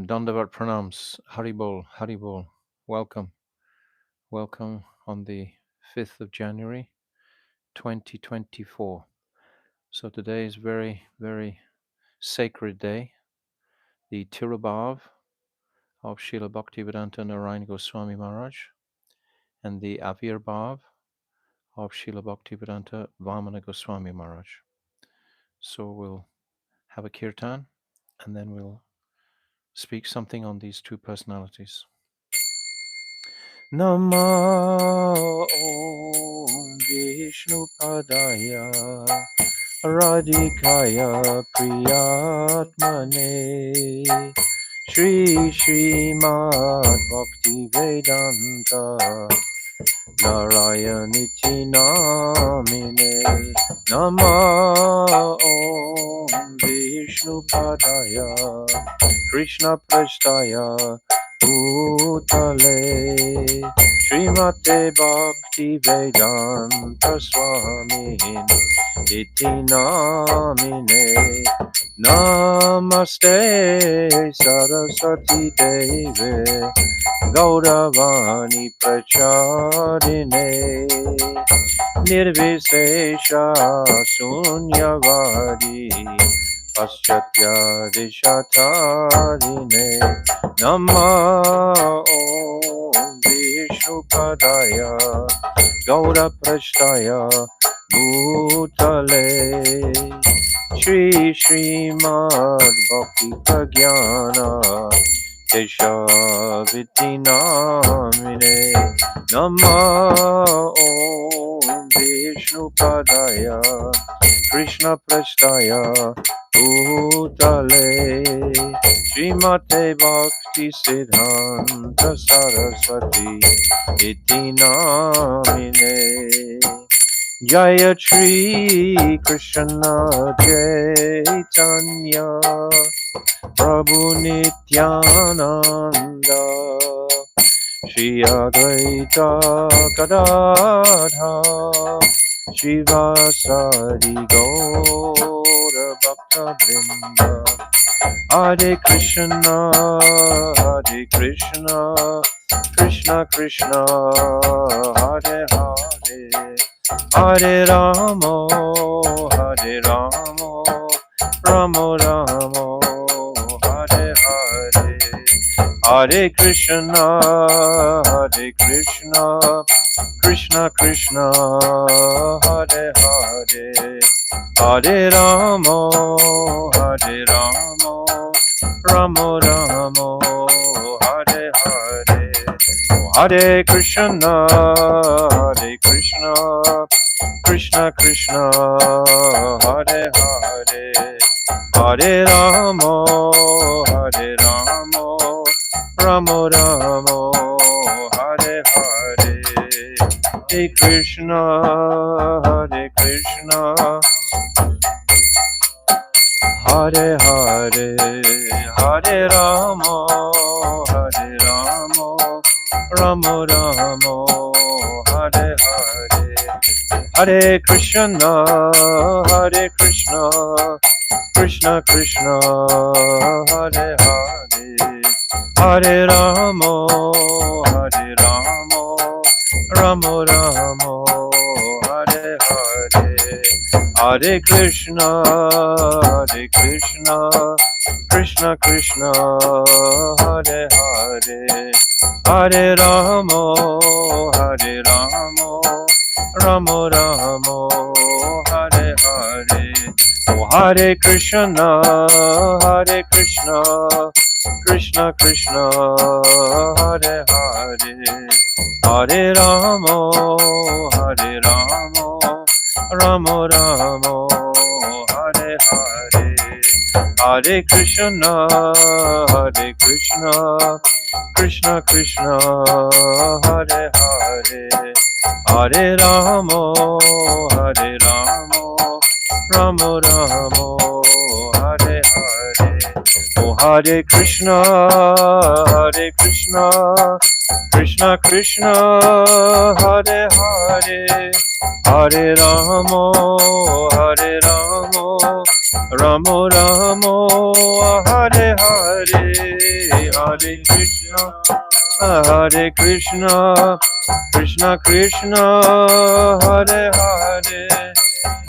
Dandavat pranams. Haribol, Haribol. Welcome, welcome on the 5th of January 2024. So today is very, very sacred day, the Tirubhav of Srila Bhaktivedanta Narayan Goswami Maharaj and the Avirbhav of Srila Bhaktivedanta Vamana Goswami Maharaj. So we'll have a kirtan and then we'll speak something on these two personalities. Nama Om Vishnu Padaya Radhikaya Priyatmane Shri Shri Mad Bhakti Vedanta Narayanichi Namine Nama Om Vishnu Padaya Krishna Prasthaya Bhutale Srimate Bhakti Vedanta Swami Iti Namine Namaste Saraswati Deve Gauravani Pracharine Nirvisesha Sunyavadi Paschatya Dishatarine Nama Om Vishnu Padaya Gaura Prasthaya Bhutale Shri Shri Mad Bhakti Pragyana Keshaviti Namine Nama Om Vishnu Padaya Krishna Prasthaya Bhutale Srimate Bhakti Siddhanta Saraswati Iti Namine Jaya Shri Krishna Chaitanya Prabhu Nityananda Shri Advaita Gadadha Shivasari Gaura Bhakta Vrinda Hare Krishna Hare Krishna Krishna Krishna Hare Hare Hare Rama Hare Rama Rama Rama Hare Hare Hare Krishna Hare Krishna Krishna Krishna Hare Hare Hare Rama Hare Rama Rama Rama Hare Hare Hare Krishna Hare Krishna Krishna Krishna Hare Hare Hare Rama Hare Rama Rama Rama Hare Hare Hare Krishna Hare Krishna Hare Hare Hare Rama Hare Rama Rama Rama Hare Hare Hare Krishna Hare Krishna Krishna Krishna Hare Hare Hare Rama Hare Rama Rama Rama Hare Hare Hare Krishna Hare Krishna Krishna Krishna Hare Hare Hare Rama Hare Rama Rama Rama Hare Hare Hare Krishna Hare Krishna Krishna Krishna Hare Hare Hare Rama Hare Rama Rama Rama Hare Hare Hare Krishna Hare Krishna Krishna Krishna Hare Hare Hare Rama Hare Rama Rama Rama Hare Hare Hare Krishna Hare Krishna Krishna Krishna Hare Hare Hare Rama Hare Rama Rama Rama Hare Hare Hare Krishna, Hare Krishna, Krishna Krishna, Hare Hare,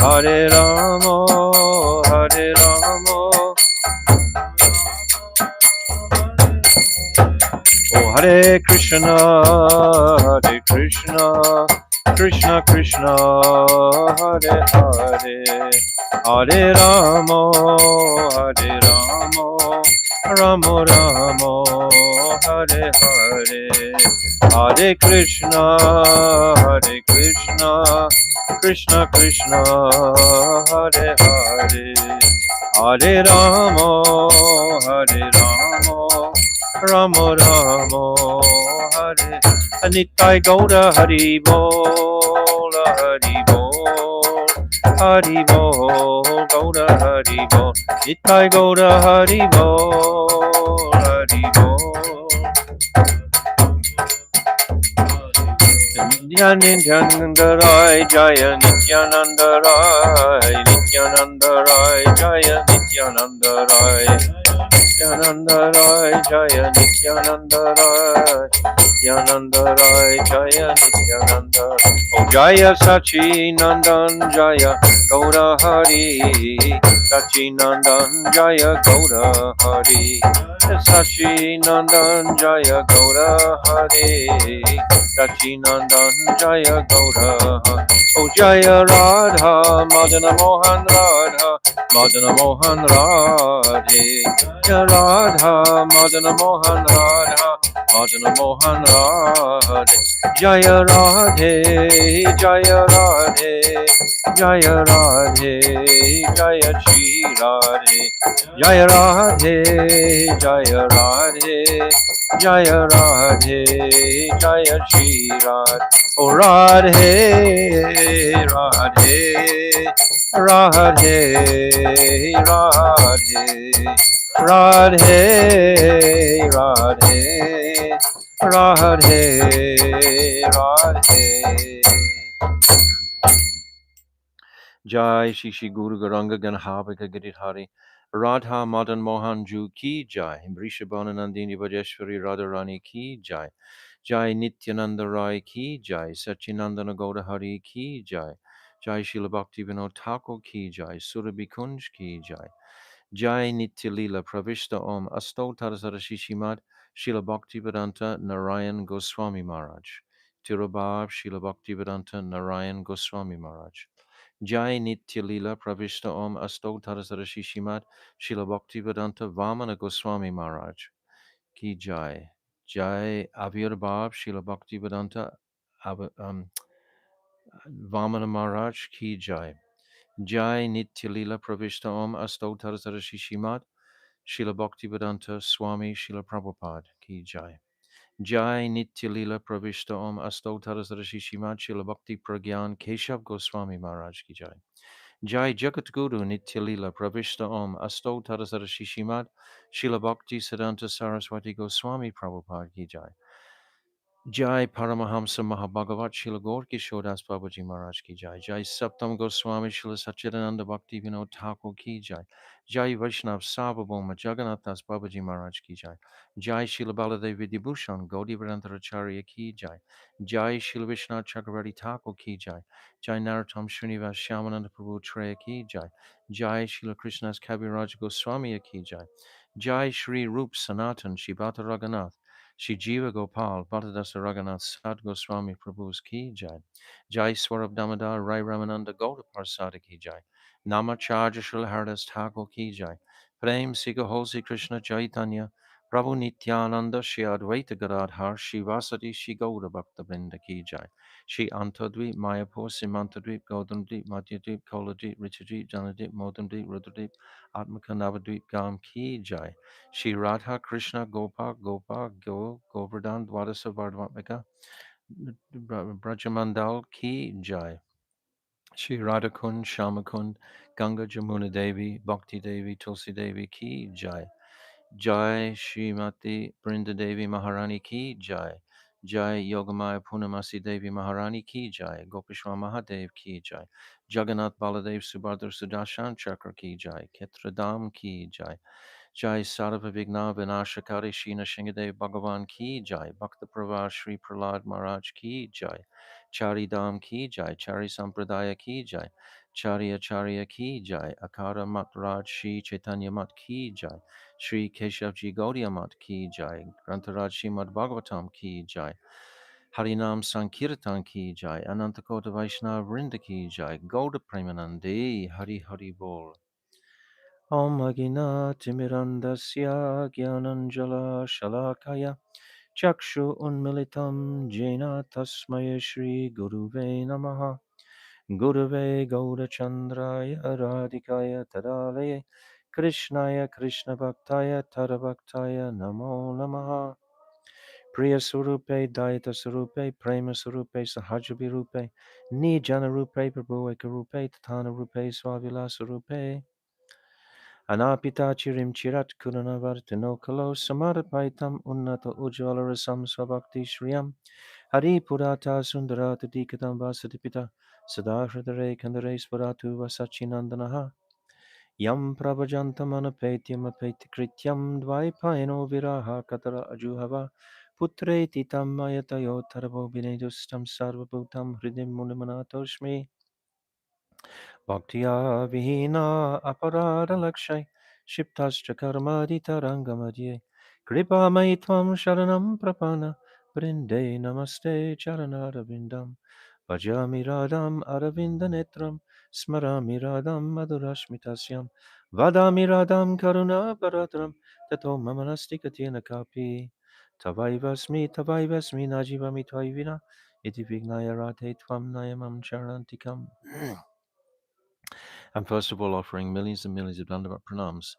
Hare Rama, Hare Rama, Oh Hare Krishna, Hare Krishna, Krishna Krishna, Hare Hare, Hare Rama, Hare Rama, Rama Rama, Hare Hare, Hare Krishna, Hare Krishna, Krishna Krishna, Hare Hare, Hare Rama, Hare Rama, Rama Rama, Hare Nitai Gaura Hari Bol, Hari Bol, Hari Bol, Gaura Hari Bol, Nitai Gaura Hari Bol, Hari Bol. Nityananda Rai Jaya Nityananda Rai, Nityananda Rai Jaya Nityananda Rai, Nityananda Rai Jaya Nityananda Rai, Nityananda Rai Jaya Nityananda, Oh Jaya Sachi Nandan Jaya Gaura Hari, Sachi Nandan Jaya Gaura Hari, Sachi Nandan Jaya Gaura Hari, Sachi Nandan Jaya Gaura, Oh Jaya Radha Madana Mohan Radha, Madana Mohan Radhe, Jaya Radha Madana Mohan Radha, Madana Mohan Radhe, Jaya Radhe, Jaya Radhe, Jaya Radhe, Jaya Shri Radhe, Jaya Radhe, Jaya Radhe, Jaya Radhe, Jaya Shri Radhe, Oh Radhe, Radhe, Radhe, Radhe, Radhe, Radhe, Radhe, Radhe. Jai Shri Shri Guru Garanga Ganhabhika Giridhari Radha Madan Mohan Ju Ki Jai Vrishabhana Nandini Vajeshwari Radharani Ki Jai Jai Nityananda Rai Ki Jai Sachinandana Gaura Hari Ki Jai Jai Srila Bhakti Vinod Thakur Ki Jai Surabhi Kunj Ki Jai Jai Nitya Lila Pravishta Om Asto Tarasara Shishimad Srila Bhaktivedanta Narayan Goswami Maharaj Tirobhav Srila Bhaktivedanta Narayan Goswami Maharaj Jai Nitya Lila Pravishta Om Asto Tarasara Shishimad Srila Bhaktivedanta Vamana Goswami Maharaj Ki Jai Jai Avirbhav Srila Bhaktivedanta Vamana Maharaj Ki Jai Jai Nitya Lila Pravishta Om Asto Tarasara Shishimad Srila Bhaktivedanta Swami Srila Prabhupada Ki Jai Jai Nitya Lila Pravishta Om Asto Tarasara Shishimad Srila Bhakti Pragyan Keshav Goswami Maharaj Ki Jai Jai Jagat Guru Nitya Lila Pravishta Om Asto Tarasara Shishimad Srila Bhakti Siddhanta Saraswati Goswami Prabhupada Ki Jai Jai Paramahamsa Mahabhagavat Srila Gaur Kishodas Babaji Maharaj Ki Jai Jai Saptam Goswami Srila Satchidananda Bhakti Vinod Thakur Ki Jai Jai Vaishnav Sarvabhauma Jagannath Das Babaji Maharaj Ki Jai Jai Srila Baladev Vidyabhushan Gaudi Acharya Ki Jai Jai Srila Vishnu Chakravarti Thakur Ki Jai Jai Narottam Srinivas Shyamananda Prabhu Treya Ki Jai Jai Srila Krishna's Kaviraj Goswami Ki Jai Jai Shri Rup Sanatan Shibata Raghunath Shri Jiva Gopal, Bhattadasa Raghunath Sad Goswami Prabhu's Ki Jai, Jai Swarab Damodar Rai Ramananda Gauda Parsada Ki Jai, Namacharya Srila Haridas Thakur Ki Jai, Prem Siga Hosi Krishna Chaitanya, Prabhu Nityananda Shri Advaita Gadadhar, Shri Vasadi Shri Gauda Bhakta Vrinda Ki Jai, Shri Antadvip, Mayapur, Simantadvip, Gaudamdvip, Madhyadvip, Koladvip, Richadvip, Janadvip, Modamdvip, Rudradvip, Atmaka Navadvip Gam Ki Jai, Shri Radha Krishna Gopa Gopa Go Govardhan Dwadasa Vardhamika Brajamandal Ki Jai Shri Radhakund Shamakund Ganga Jamuna Devi Bhakti Devi Tulsi Devi Ki Jai Jai Srimati Brinda Devi Maharani Ki Jai Jai Yogamaya Punamasi Devi Maharani Ki Jai Gopishwa Mahadev Ki Jai Jagannath Baladev Subhadra Sudarshan Chakra Ki Jai Ketradam Ki Jai Jai Sarva Vigna Vinashakari Shina Shingadev Bhagavan Ki Jai, Bhakta Pravar Shri Prahlad Maharaj Ki Jai, Chari Dham Ki Jai, Chari Sampradaya Ki Jai, Charya Charya Ki Jai, Akara Mat Raj Shri Chaitanya Mat Ki Jai, Shri Keshavji Gaudiya Mat Ki Jai, Grantaraj Srimad Bhagavatam Ki Jai, Harinam Sankirtan Ki Jai, Anantakota Vaishnava Vrinda Ki Jai, Gauda Premanande, Hari Hari Bol. Om Agina Timirandasya Gyananjala Shalakaya Chakshu Unmilitam Jena Tasmaya Shri Guruve Namaha Gurave Gaurachandraya Radhikaya Tadalaya Krishnaya Krishna Bhaktaya Tadabhaktaya Namo Namaha Priya Surupe Daita Surupe Prema Surupe Sahajabi Rupe Nijana Rupe Prabhu Ekarupe Tatana Rupe Swavila Surupe Anapita Chirim Chirat Kuranavartino Kalo Samarapaitam Unnata Ujvalarasam Swabhakti Shriyam Hari Purata Sundarata Dikatam Vasadipita Sadahridare Kandare Swaratu Vasachinandanaha Yam Prabhajantam Anapetyam Apetykrityam Dvaipaino Viraha Katara Ajuhava Putreti Tam Mayatayo Tarabo Binedustam Sarvabhutam Hridim Munimanatoshmi Bhaktiya Vihina Aparada Lakshay Shiptascha Karmadita Rangamadye Kripa Maitvam Sharanam Prapana Brinde Namaste Charanara Vindam Bhajami Radham Aravinda Netram Smarami Radham Madhurashmitasyam Vadami Radham Karuna Paratram Tato Mamanasti Katyana Kapi Tavaivasmi Najivami Tvaivina Iti Vignaya Radhe Tvam Nayamam Charantikam. I'm first of all offering millions and millions of Dandavat pranams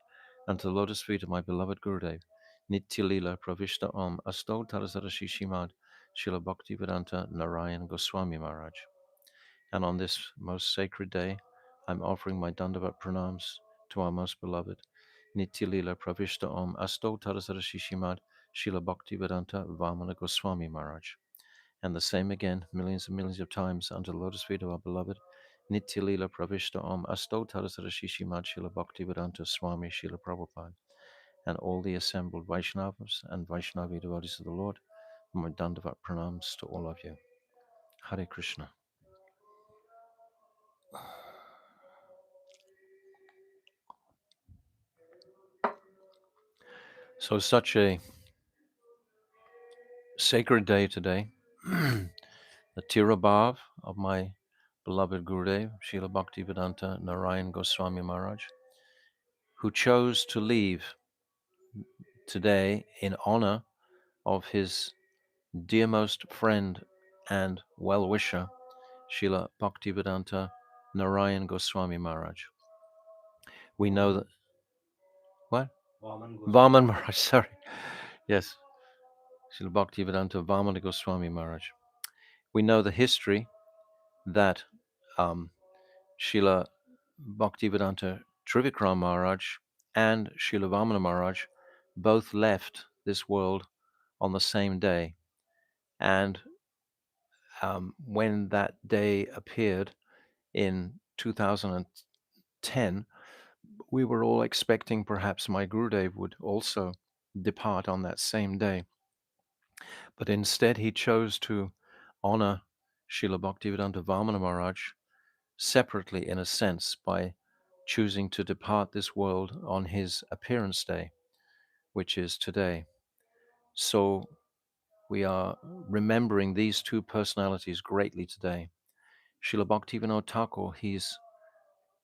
unto the lotus feet of my beloved Gurudev, Nitya Lila Pravishta Om Asto Tarasara Shishimad Srila Bhaktivedanta Narayan Goswami Maharaj. And on this most sacred day, I'm offering my Dandavat pranams to our most beloved, Nitya Lila Pravishta Om Asto Tarasara Shishimad Srila Bhaktivedanta Vamana Goswami Maharaj. And the same again, millions and millions of times, unto the lotus feet of our beloved Nitya Lila Pravishta Om Asto Tarasara Shishimad Srila Bhaktivedanta Swami Srila Prabhupada, and all the assembled Vaishnavas and Vaishnavi devotees of the Lord, my Dandavat pranams to all of you. Hare Krishna. So such a sacred day today, the Tirabhav of my beloved Gurudev, Srila Bhaktivedanta Narayan Goswami Maharaj, who chose to leave today in honor of his dearmost friend and well-wisher, Srila Bhaktivedanta Narayan Goswami Maharaj. We know that... What? Vaman Maharaj, sorry. Yes, Srila Bhaktivedanta Vamana Goswami Maharaj. We know the history that Srila Bhaktivedanta Trivikram Maharaj and Srila Vamana Maharaj both left this world on the same day. And when that day appeared in 2010, we were all expecting perhaps my Gurudev would also depart on that same day. But instead, he chose to honor Srila Bhaktivedanta Vamana Maharaj separately, in a sense, by choosing to depart this world on his appearance day, which is today. So we are remembering these two personalities greatly today. Srila Bhaktivinoda Thakur, he's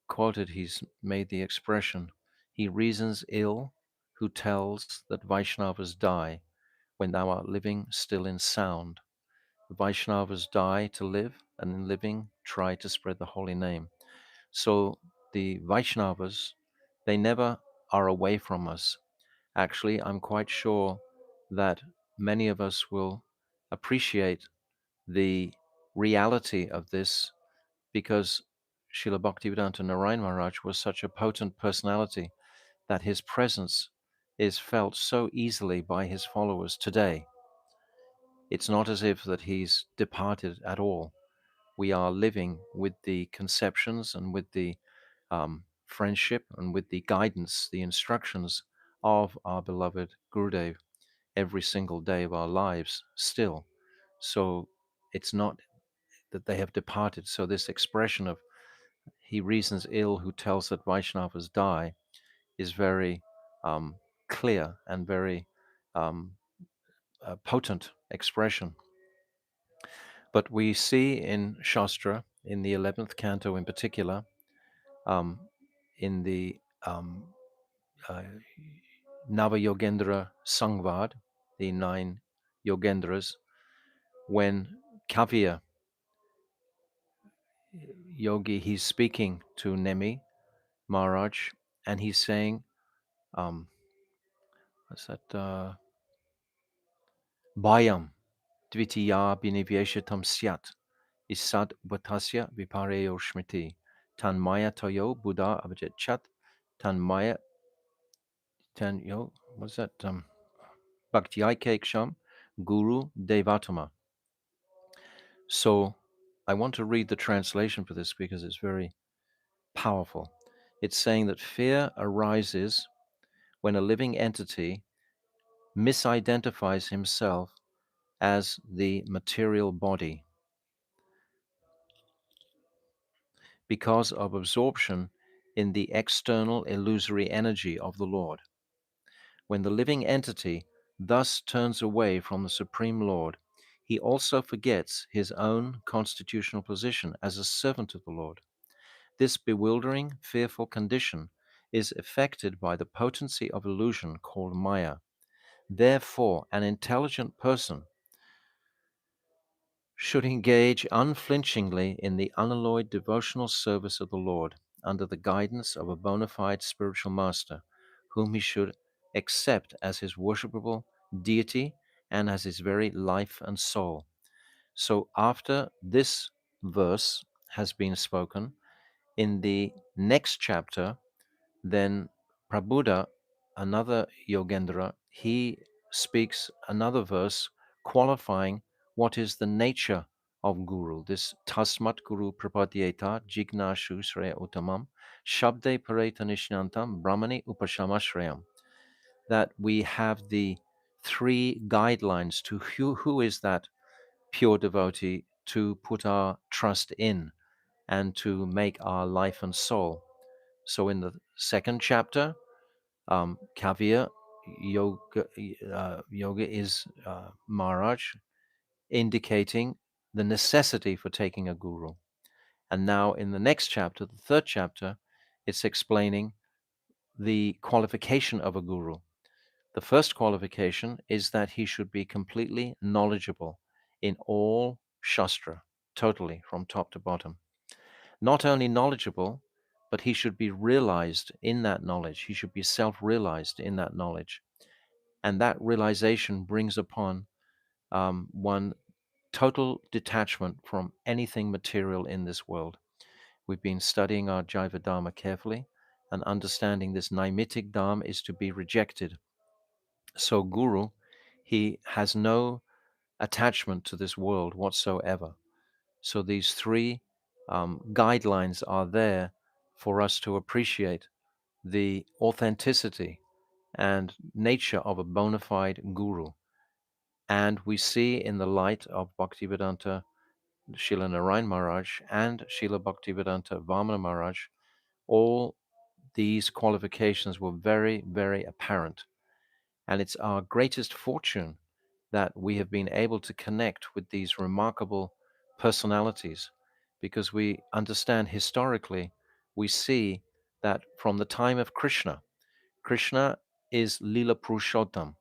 quoted, he's made the expression, he reasons ill who tells that Vaishnavas die when thou art living still in sound. The Vaishnavas die to live, and in living try to spread the holy name. So the Vaishnavas, they never are away from us. Actually, I'm quite sure that many of us will appreciate the reality of this, because Srila Bhaktivedanta Narayan Maharaj was such a potent personality that his presence is felt so easily by his followers today. It's not as if that he's departed at all. We are living with the conceptions and with the friendship and with the guidance, the instructions of our beloved Gurudev every single day of our lives still. So it's not that they have departed. So this expression of he reasons ill who tells that Vaishnavas die is very um, clear and very um, potent expression. But we see in Shastra, in the 11th canto in particular, um, in the uh, Nava Yogendra Sangvad, the 9 Yogendras, when Kavya Yogi, he's speaking to Nemi Maharaj, and he's saying, um, what's that? Bhayam dvitiya biniveshatam syat isad vatasya vipareyo shmiti tanmaya toyo buddha abhijat tanmaya tan yo what's that? Bhaktiyaikeksham guru devatama. So I want to read the translation for this because it's very powerful. It's saying that fear arises when a living entity misidentifies himself as the material body because of absorption in the external illusory energy of the Lord. When the living entity thus turns away from the Supreme Lord, he also forgets his own constitutional position as a servant of the Lord. This bewildering, fearful condition is affected by the potency of illusion called Maya. Therefore, an intelligent person should engage unflinchingly in the unalloyed devotional service of the Lord under the guidance of a bona fide spiritual master, whom he should accept as his worshipable deity and as his very life and soul. So, after this verse has been spoken, in the next chapter, then Prabhupada, another Yogendra, he speaks another verse qualifying what is the nature of Guru, this Tasmat Guru Prapadyeta Jignashu Shreya Uttamam Shabde Pareta Nishyantam Brahmani Upashamashrayam. That we have the three guidelines to who is that pure devotee to put our trust in and to make our life and soul. So in the second chapter, Kavya Yoga is Maharaj indicating the necessity for taking a guru. And now in the next chapter, the third chapter, it's explaining the qualification of a guru. The first qualification is that he should be completely knowledgeable in all Shastra, totally from top to bottom. Not only knowledgeable, but he should be realized in that knowledge. He should be self realized in that knowledge. And that realization brings upon one total detachment from anything material in this world. We've been studying our Jaiva Dharma carefully and understanding this Naimitic Dharma is to be rejected. So, Guru, he has no attachment to this world whatsoever. So, these three guidelines are there for us to appreciate the authenticity and nature of a bona fide guru. And we see in the light of Bhaktivedanta Srila Narayan Maharaj and Srila Bhaktivedanta Vamana Maharaj, all these qualifications were very, very apparent. And it's our greatest fortune that we have been able to connect with these remarkable personalities because we understand historically, we see that from the time of Krishna, Krishna is Lila Purushottam.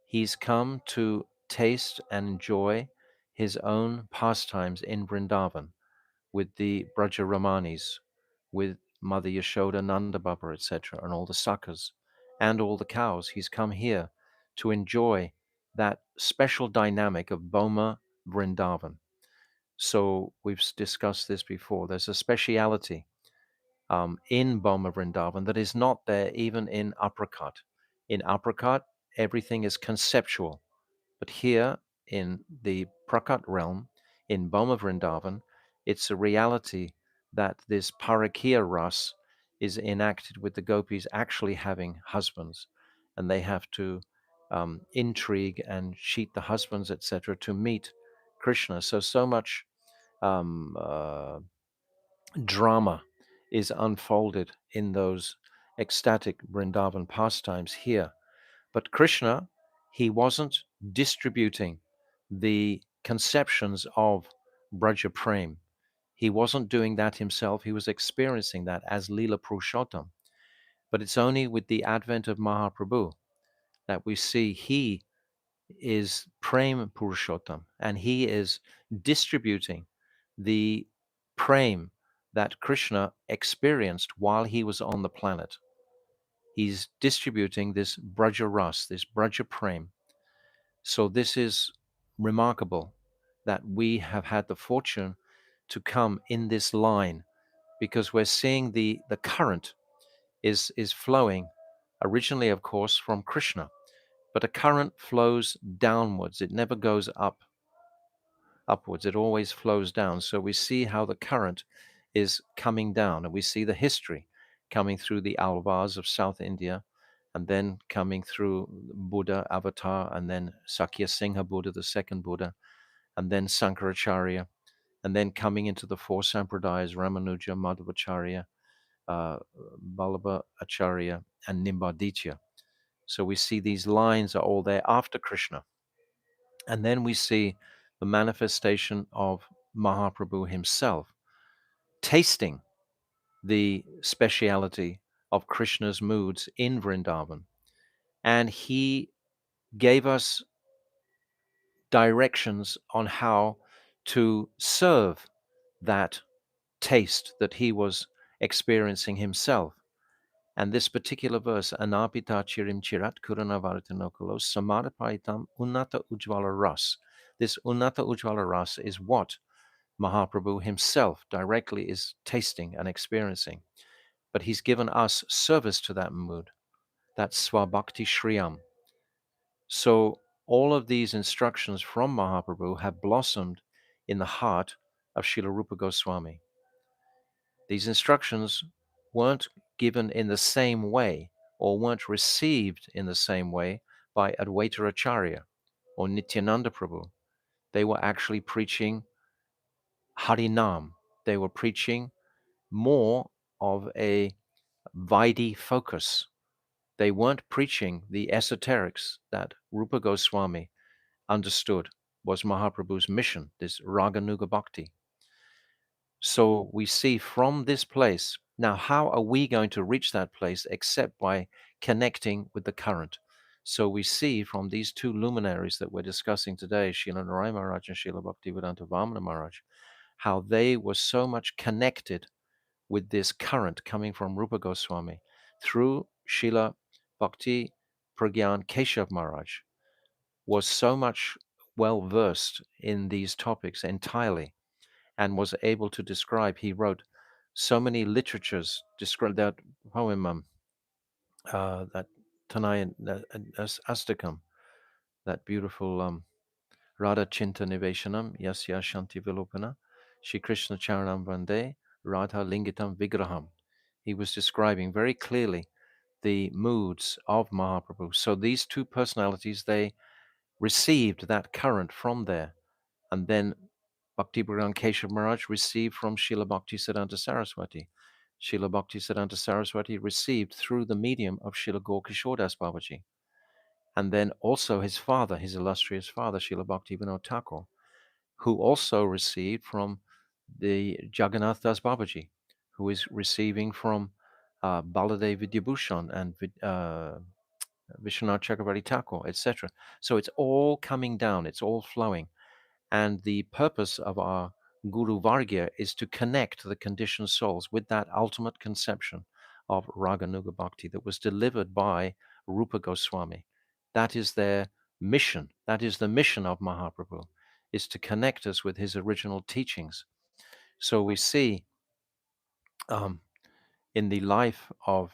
He's come to taste and enjoy his own pastimes in Vrindavan with the Brajaramanis, with Mother Yashoda, Nanda Baba, etc., and all the suckers and all the cows. He's come here to enjoy that special dynamic of Boma Vrindavan. So we've discussed this before. There's a speciality in Boma Vrindavan that is not there even in Apricot. In Apricot, everything is conceptual. But here in the Prakat realm, in Boma Vrindavan, it's a reality that this Parakya Ras is enacted with the gopis actually having husbands. and they have to intrigue and cheat the husbands, etc., to meet Krishna. So much um, uh, drama is unfolded in those ecstatic Vrindavan pastimes here. But Krishna, he wasn't distributing the conceptions of Braja Prem. He wasn't doing that himself. He was experiencing that as Leela Purushottam. But it's only with the advent of Mahaprabhu that we see he is Prem Purushottam, and he is distributing the Prem that Krishna experienced while he was on the planet. He's distributing this Braja Ras, this Braja Prem. So this is remarkable that we have had the fortune to come in this line, because we're seeing the current is flowing originally, of course, from Krishna, but a current flows downwards. It never goes upwards. It always flows down. So we see how the current is coming down, and we see the history coming through the Alvars of South India, and then coming through Buddha avatar, and then Sakya Singha Buddha, the second Buddha, and then Sankaracharya, and then coming into the four sampradayas, Ramanuja, Madhvacharya, uh, Vallabha Acharya, and Nimbaditya. So we see these lines are all there after Krishna. And then we see the manifestation of Mahaprabhu himself, tasting the speciality of Krishna's moods in Vrindavan. And he gave us directions on how to serve that taste that he was experiencing himself. And this particular verse, Anapita chirim chirat kuranavartinokulos samadapaitam unnata ujvala ras. This unnata ujvala ras is what Mahaprabhu himself directly is tasting and experiencing. But he's given us service to that mood, that swabhakti shriyam. So all of these instructions from Mahaprabhu have blossomed in the heart of Srila Rupa Goswami. These instructions weren't given in the same way, or weren't received in the same way by Advaita Acharya or Nityananda Prabhu. They were actually preaching Harinam. They were preaching more of a Vaidhi focus. They weren't preaching the esoterics that Rupa Goswami understood was Mahaprabhu's mission, this Raganuga Bhakti. So we see from this place, now how are we going to reach that place except by connecting with the current? So we see from these two luminaries that we're discussing today, Srila Narayan Maharaja and Srila Bhaktivedanta Vaman Maharaja, how they were so much connected with this current coming from Rupa Goswami through Srila Bhakti Pragyan Keshav Maharaj, was so much well versed in these topics entirely, and was able to describe. He wrote so many literatures. Describe that poem, that Tanaya Astakam, that beautiful Radha Chinta Niveshanam Yasya Shanti Vilopana Shri Krishna Charanam Vande Radha Lingitam Vigraham. He was describing very clearly the moods of Mahaprabhu. So these two personalities, they received that current from there. And then Bhakti Bhagwan Keshav Maharaj received from Srila Bhakti Siddhanta Saraswati. Srila Bhakti Siddhanta Saraswati received through the medium of Srila Gaur Das Babaji. And then also his father, his illustrious father, Srila Bhakti Vinod Thakur, who also received from the Jagannath Das Babaji, who is receiving from Baladev Vidyabhushan and Vishwanath Chakravarti Thakur, etc. So it's all coming down, it's all flowing. And the purpose of our Guru Vargya is to connect the conditioned souls with that ultimate conception of Raganuga Bhakti that was delivered by Rupa Goswami. That is their mission. That is the mission of Mahaprabhu, is to connect us with his original teachings. So we see um, in the life of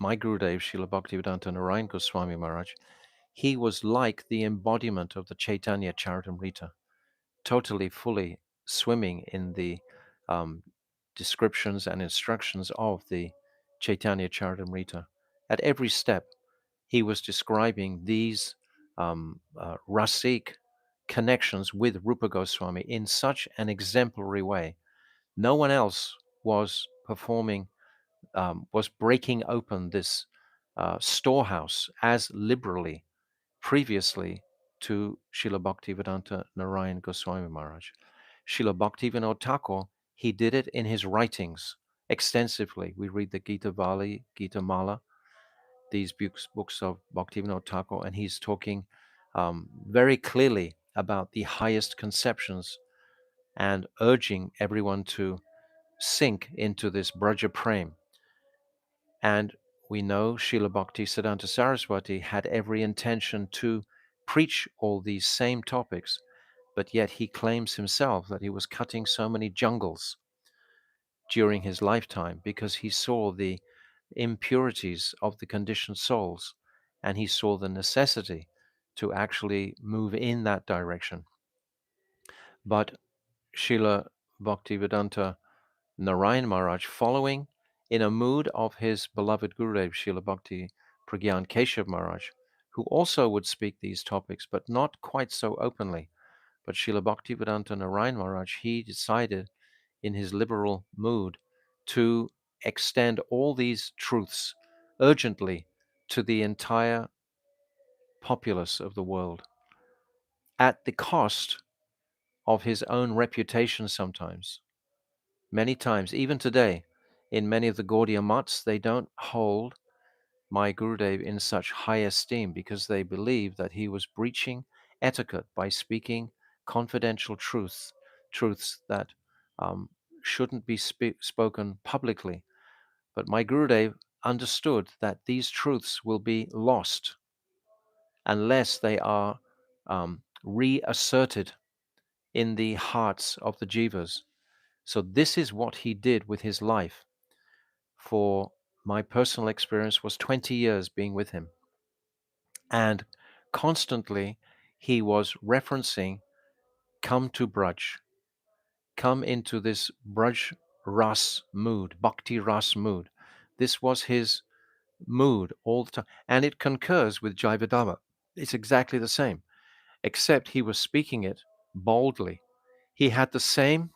my Gurudev, Srila Bhaktivedanta Narayan Goswami Maharaj, he was like the embodiment of the Chaitanya Charitamrita, totally, fully swimming in the um, descriptions and instructions of the Chaitanya Charitamrita. At every step, he was describing these rasic connections with Rupa Goswami in such an exemplary way. No one else was performing, was breaking open this storehouse as liberally previously to Srila Bhaktivedanta Narayan Goswami Maharaj. Srila Bhaktivinoda Thakur, he did it in his writings extensively. We read the Gita Vali, Gita Mala, these books of Bhaktivinoda Thakur, and he's talking very clearly about the highest conceptions and urging everyone to sink into this Braja Prem. And we know Srila Bhaktisiddhanta Saraswati had every intention to preach all these same topics, but yet he claims himself that he was cutting so many jungles during his lifetime because he saw the impurities of the conditioned souls and he saw the necessity to actually move in that direction. But Srila Bhaktivedanta Narayan Maharaj, following in a mood of his beloved Gurudev Srila Bhakti Pragyan Keshav Maharaj, who also would speak these topics, but not quite so openly. But Srila Bhaktivedanta Narayan Maharaj, he decided in his liberal mood to extend all these truths urgently to the entire populace of the world at the cost of his own reputation sometimes. Many times, even today, in many of the Gaudiya mats, they don't hold my Gurudev in such high esteem because they believe that he was breaching etiquette by speaking confidential truths that um, shouldn't be spoken publicly. But my Gurudev understood that these truths will be lost unless they are reasserted in the hearts of the jivas. So this is what he did with his life. For my personal experience was 20 years being with him. And constantly he was referencing, come to Braj, come into this Braj Ras mood, Bhakti Ras mood. This was his mood all the time. And it concurs with Jaivadava. It's exactly the same, except he was speaking it boldly. He had the same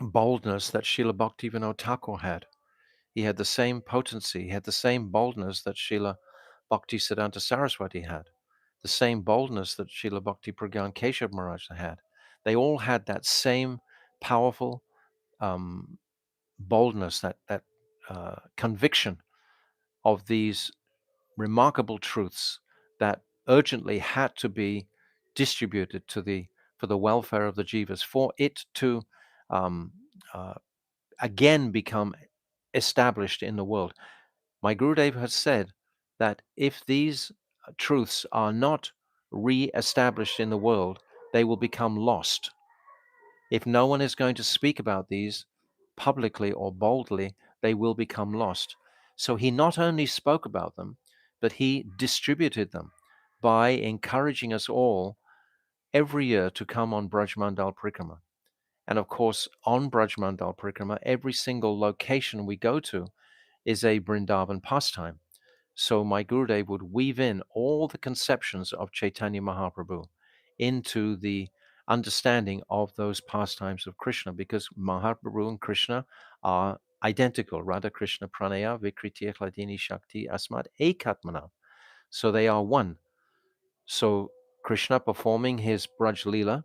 boldness that Srila Bhaktivinoda Thakur had. He had the same potency, he had the same boldness that Srila Bhaktisiddhanta Saraswati had, the same boldness that Srila Bhakti Pragyan Keshav Maharaj had. They all had that same powerful um, boldness, that conviction of these remarkable truths that urgently had to be distributed to the for the welfare of the jivas, for it to um, uh, again become established in the world. My Gurudev has said that if these truths are not re-established in the world, they will become lost. If no one is going to speak about these publicly or boldly, they will become lost. So he not only spoke about them, but he distributed them by encouraging us all every year to come on Braj Mandal Prikrama. And of course, on Braj Mandal Prikrama, every single location we go to is a Vrindavan pastime. So my Gurudev would weave in all the conceptions of Chaitanya Mahaprabhu into the understanding of those pastimes of Krishna, because Mahaprabhu and Krishna are identical. Radha Krishna Pranaya Vikriti Hladini Shakti Asmat Ekatmana. So they are one. So Krishna performing his Braj Leela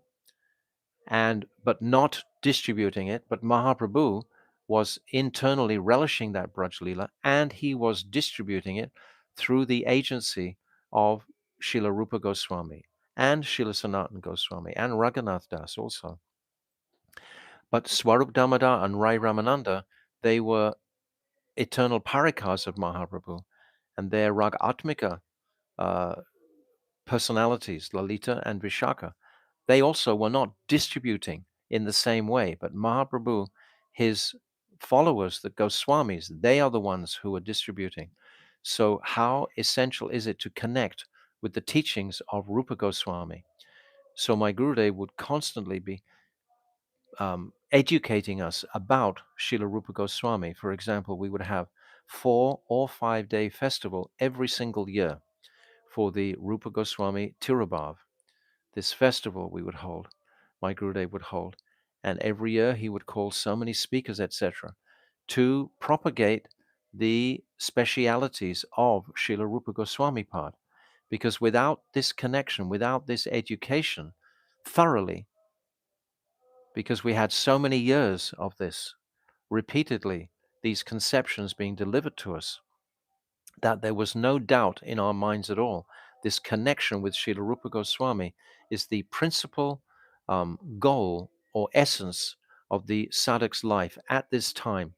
but not distributing it, but Mahaprabhu was internally relishing that Braj Leela and he was distributing it through the agency of Srila Rupa Goswami and Srila Sanatana Goswami and Raghunath Das also. But Swarup Damodar and Rai Ramananda, they were eternal parikars of Mahaprabhu, and their Rag Atmika uh, personalities, Lalita and Vishaka, they also were not distributing in the same way. But Mahaprabhu, his followers, the Goswamis, they are the ones who are distributing. So how essential is it to connect with the teachings of Rupa Goswami? So my Gurudev would constantly be educating us about Srila Rupa Goswami. For example, we would have 4 or 5 day festival every single year. for the Rupa Goswami Tirubhav, this festival we would hold, my Gurudev would hold. And every year he would call so many speakers, etc., to propagate the specialities of Srila Rupa Goswami Pad. Because without this connection, without this education thoroughly, because we had so many years of this, repeatedly, these conceptions being delivered to us, that there was no doubt in our minds at all. This connection with Srila Rupa Goswami is the principal goal or essence of the sadhak's life at this time,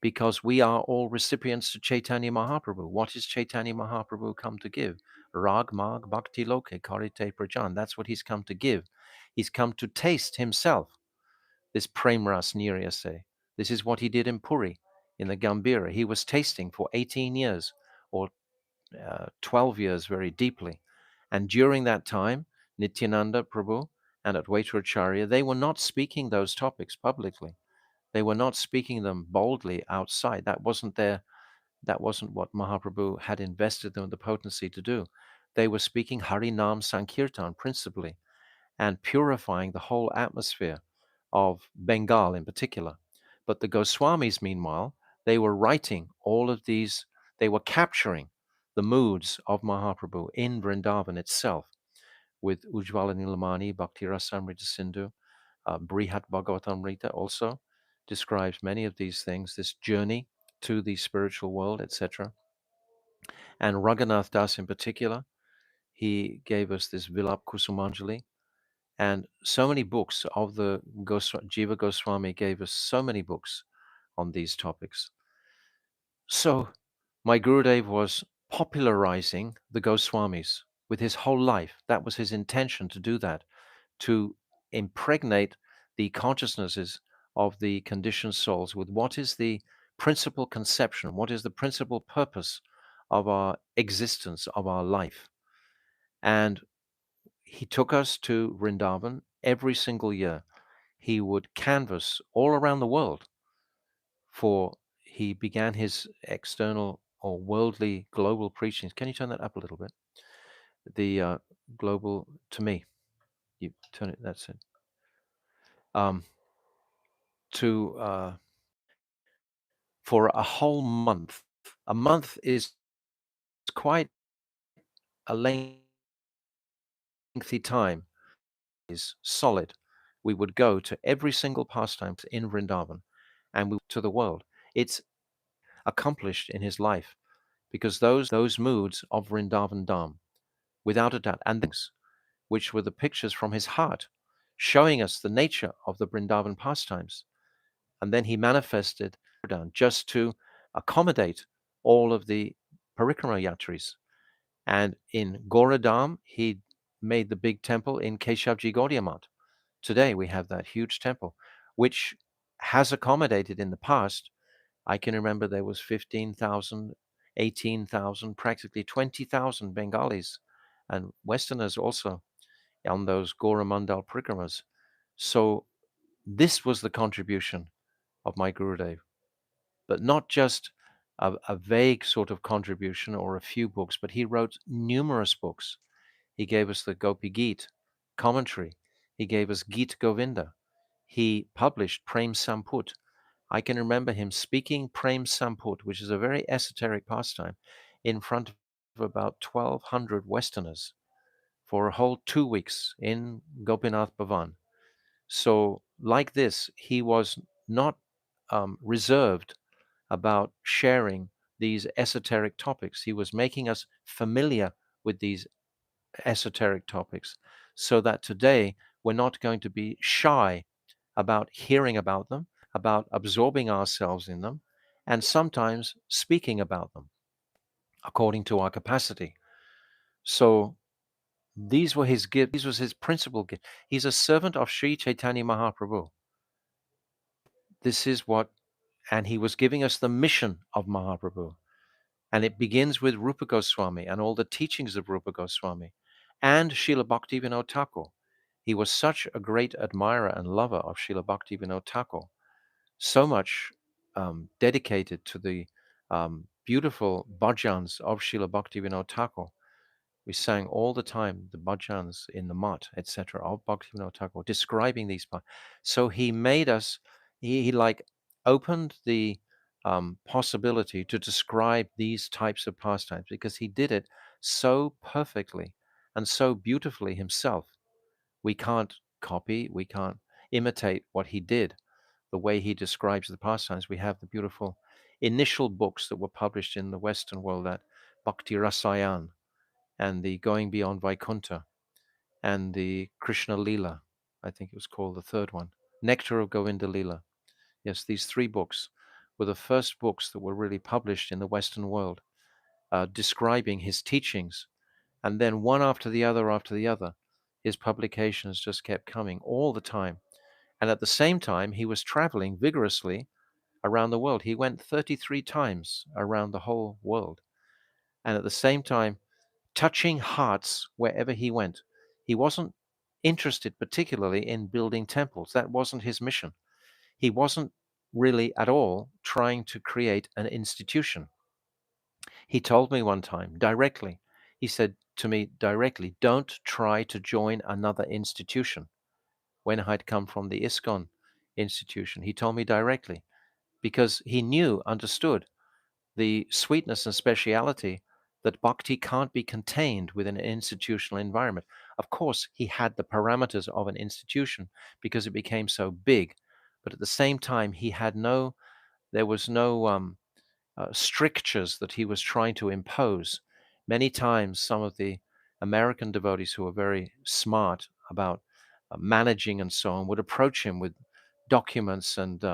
because we are all recipients to Chaitanya Mahaprabhu. What is Chaitanya Mahaprabhu come to give? Rag Mag Bhakti Loke Karite Prajan. That's what he's come to give. He's come to taste himself, this Premras Niryase. This is what he did in Puri, in the Gambhira. He was tasting for 18 years or 12 years very deeply. And during that time, Nityananda Prabhu and Advaita Acharya, they were not speaking those topics publicly. They were not speaking them boldly outside. That wasn't what Mahaprabhu had invested them the potency to do. They were speaking Harinam Sankirtan principally, and purifying the whole atmosphere of Bengal in particular. But the Goswamis, meanwhile, they were writing all of these, they were capturing the moods of Mahaprabhu in Vrindavan itself with Ujjvala Nilamani, Bhakti Rasamrita Sindhu, Brihat Bhagavatamrita also describes many of these things, this journey to the spiritual world, etc. And Raghunath Das in particular, he gave us this Vilap Kusumanjali, and so many books of the Jiva Goswami gave us so many books on these topics. So my Gurudev was popularizing the Goswamis with his whole life. That was his intention, to do that, to impregnate the consciousnesses of the conditioned souls with what is the principal conception, what is the principal purpose of our existence, of our life. And he took us to Vrindavan every single year. He would canvass all around the world, for he began his external or worldly global preachings. Can you turn that up a little bit? The global, to me, you turn it, that's it. Um, to For a whole month. A month is quite a lengthy time, is solid. We would go to every single pastime in Vrindavan, and we to the world. It's accomplished in his life, because those moods of Vrindavan Dham, without a doubt, and things which were the pictures from his heart, showing us the nature of the Vrindavan pastimes. And then he manifested down just to accommodate all of the parikrama yatris. And in Goradam, he made the big temple in Keshavji Gaudiya Math. Today we have that huge temple, which has accommodated in the past. I can remember there was 15,000, 18,000, practically 20,000 Bengalis and Westerners also on those Goramandal parikramas. So this was the contribution of my Gurudev, but not just a vague sort of contribution or a few books, but he wrote numerous books. He gave us the Gopi Geet commentary. He gave us Geet Govinda. He published Prem Samput. I can remember him speaking Prem Samput, which is a very esoteric pastime, in front of about 1,200 Westerners for a whole 2 weeks in Gopinath Bhavan. So, like this, he was not reserved about sharing these esoteric topics. He was making us familiar with these esoteric topics, so that today we're not going to be shy about hearing about them, about absorbing ourselves in them, and sometimes speaking about them according to our capacity. So these were his gifts. These was his principal gift. He's a servant of Sri Chaitanya Mahaprabhu. This is what, and he was giving us the mission of Mahaprabhu. And it begins with Rupa Goswami and all the teachings of Rupa Goswami and Srila Bhaktivinoda Thakur. He was such a great admirer and lover of Srila Bhaktivinoda Thakur, so much dedicated to the beautiful bhajans of Srila Bhaktivinoda Thakur, We sang all the time the bhajans in the mat, etc., of Bhaktivinoda Thakur, describing these. So he made us. He like opened the possibility to describe these types of pastimes because he did it so perfectly and so beautifully himself. We can't copy, we can't imitate what he did, the way he describes the pastimes. We have the beautiful initial books that were published in the Western world, that Bhakti Rasayan and the Going Beyond Vaikuntha and the Krishna Lila, I think it was called the third one, Nectar of Govinda Lila. Yes, these three books were the first books that were really published in the Western world, describing his teachings. And then one after the other, his publications just kept coming all the time. And at the same time, he was traveling vigorously around the world. He went 33 times around the whole world. And at the same time, touching hearts wherever he went. He wasn't interested particularly in building temples. That wasn't his mission. He wasn't really at all trying to create an institution. He told me one time directly, he said to me directly, don't try to join another institution. When I'd come from the ISKCON institution, he told me directly because he knew, understood the sweetness and speciality that bhakti can't be contained within an institutional environment. Of course, he had the parameters of an institution because it became so big, but at the same time, there was no strictures that he was trying to impose. Many times, some of the American devotees who were very smart about managing and so on would approach him with documents and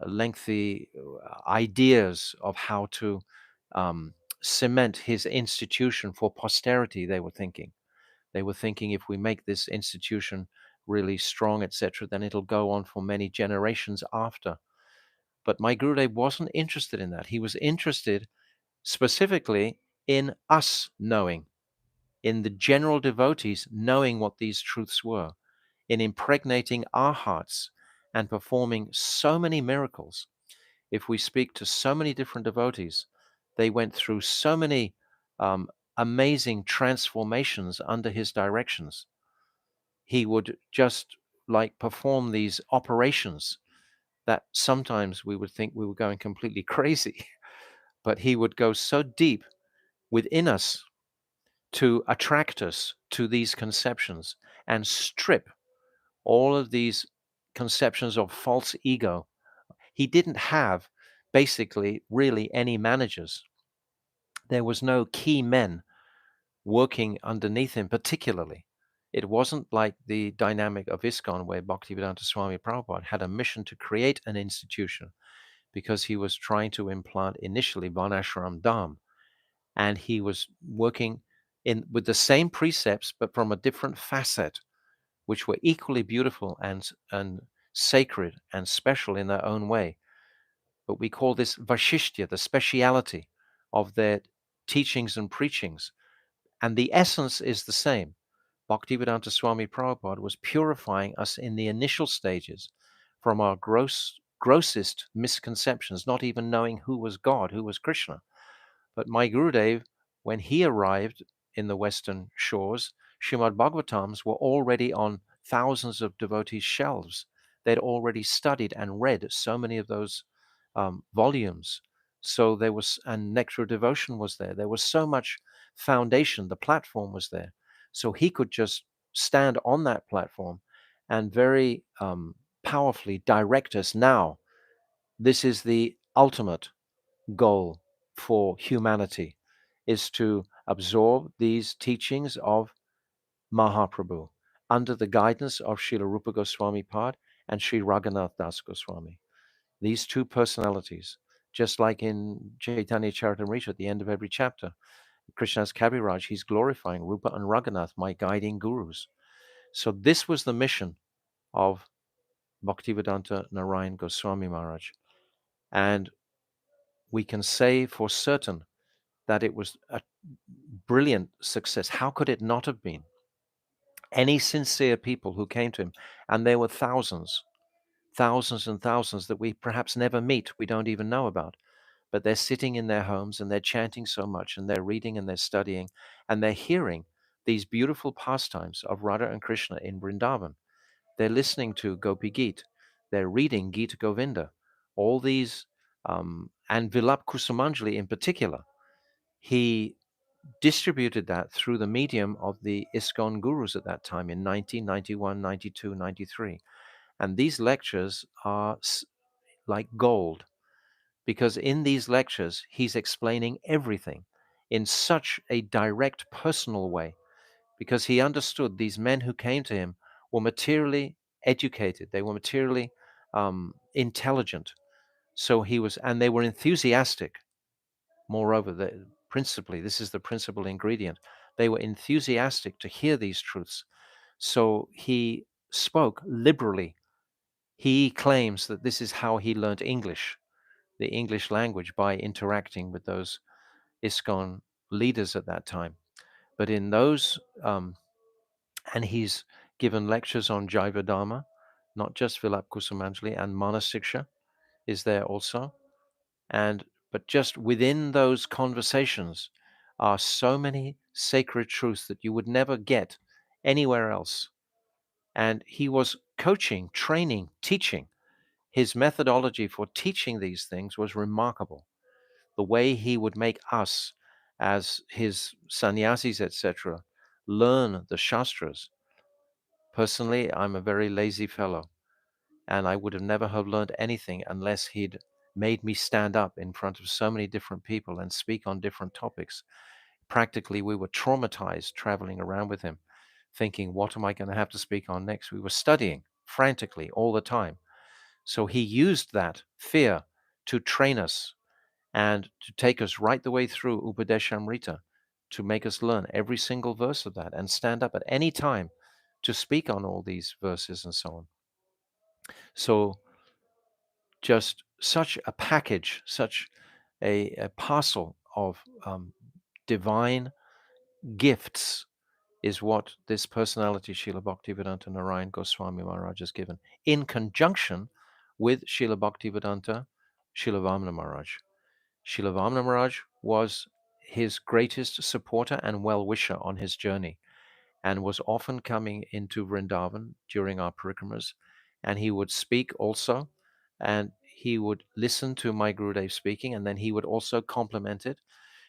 lengthy ideas of how to um, cement his institution for posterity. They were thinking if we make this institution really strong, etc., then it'll go on for many generations after. But my Gurudev wasn't interested in that. He was interested specifically in us knowing, in the general devotees knowing what these truths were, in impregnating our hearts and performing so many miracles. If we speak to so many different devotees, they went through so many um, amazing transformations under his directions. He would just like perform these operations that sometimes we would think we were going completely crazy, but he would go so deep within us to attract us to these conceptions and strip all of these conceptions of false ego. He didn't have basically really any managers. There was no key men working underneath him particularly. It wasn't like the dynamic of ISKCON where Bhaktivedanta Swami Prabhupada had a mission to create an institution because he was trying to implant initially Varnashram Dham, and he was working in with the same precepts but from a different facet, which were equally beautiful and sacred and special in their own way. But we call this Vashishtya, the speciality of their teachings and preachings. And the essence is the same. Bhaktivedanta Swami Prabhupada was purifying us in the initial stages from our grossest misconceptions, not even knowing who was God, who was Krishna. But my Gurudev, when he arrived in the Western shores, Srimad Bhagavatams were already on thousands of devotees' shelves. They'd already studied and read so many of those volumes. So there was, and Nectar of Devotion was there. There was so much foundation. The platform was there. So he could just stand on that platform and very powerfully direct us. Now, this is the ultimate goal for humanity, is to absorb these teachings of Mahaprabhu under the guidance of Srila Rupa Goswami Pad and Sri Raghunath Das Goswami. These two personalities, just like in Chaitanya Charitamrita at the end of every chapter, Krishna's Kaviraj, he's glorifying Rupa and Raghunath, my guiding gurus. So this was the mission of Bhaktivedanta Narayan Goswami Maharaj. And we can say for certain that it was a brilliant success. How could it not have been? Any sincere people who came to him, and there were thousands, thousands and thousands that we perhaps never meet, we don't even know about. but they're sitting in their homes and they're chanting so much and they're reading and they're studying and they're hearing these beautiful pastimes of Radha and Krishna in Vrindavan. They're listening to Gopi Geet. They're reading Gita Govinda. All these, and Vilap Kusumanjali in particular, he distributed that through the medium of the ISKCON gurus at that time in 1991, 92, 93. And these lectures are like gold, because in these lectures, he's explaining everything in such a direct, personal way, because he understood these men who came to him were materially educated, they were materially intelligent. So he was, and they were enthusiastic. Moreover, principally, this is the principal ingredient. They were enthusiastic to hear these truths. So he spoke liberally. He claims that this is how he learned English, the English language, by interacting with those ISKCON leaders at that time. But in those, and he's given lectures on Jaiva Dharma, not just Vilap Kusumanjali, and Manasiksha is there also. But just within those conversations are so many sacred truths that you would never get anywhere else. And he was coaching, training, teaching. His methodology for teaching these things was remarkable. The way he would make us, as his sannyasis, etc., learn the Shastras. Personally, I'm a very lazy fellow, and I would have never have learned anything unless he'd made me stand up in front of so many different people and speak on different topics. Practically, we were traumatized traveling around with him, thinking, what am I going to have to speak on next? We were studying frantically all the time. So he used that fear to train us and to take us right the way through Upadeshamrita, to make us learn every single verse of that and stand up at any time to speak on all these verses and so on. So just such a package, such a parcel of divine gifts is what this personality, Srila Bhaktivedanta Narayan Goswami Maharaj, has given, in conjunction with Srila Bhaktivedanta, Srila Vamana Maharaj. Srila Vamana Maharaj was his greatest supporter and well-wisher on his journey, and was often coming into Vrindavan during our parikramas, and he would speak also, and he would listen to my Gurudev speaking, and then he would also complement it.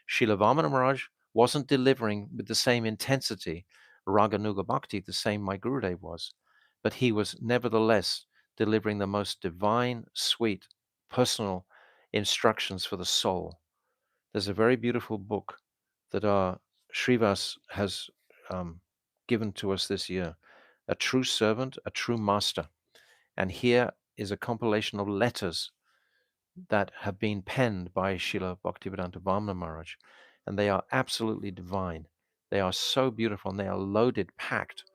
Srila Vamana Maharaj wasn't delivering with the same intensity Raganuga Bhakti, the same my Gurudev was, but he was nevertheless delivering the most divine, sweet, personal instructions for the soul. There's a very beautiful book that our Srivas has given to us this year, A True Servant, a True Master. And here is a compilation of letters that have been penned by Srila Bhaktivedanta Vamana Maharaj, and they are absolutely divine. They are so beautiful, and they are loaded, packed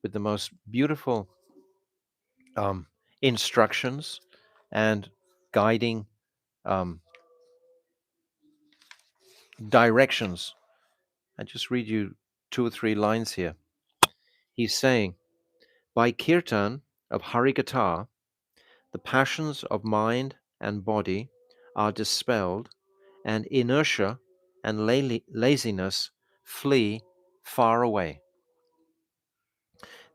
with the most beautiful instructions and guiding directions. I just read you 2 or 3 lines here. He's saying, by kirtan of Harikatha, the passions of mind and body are dispelled, and inertia and laziness flee far away.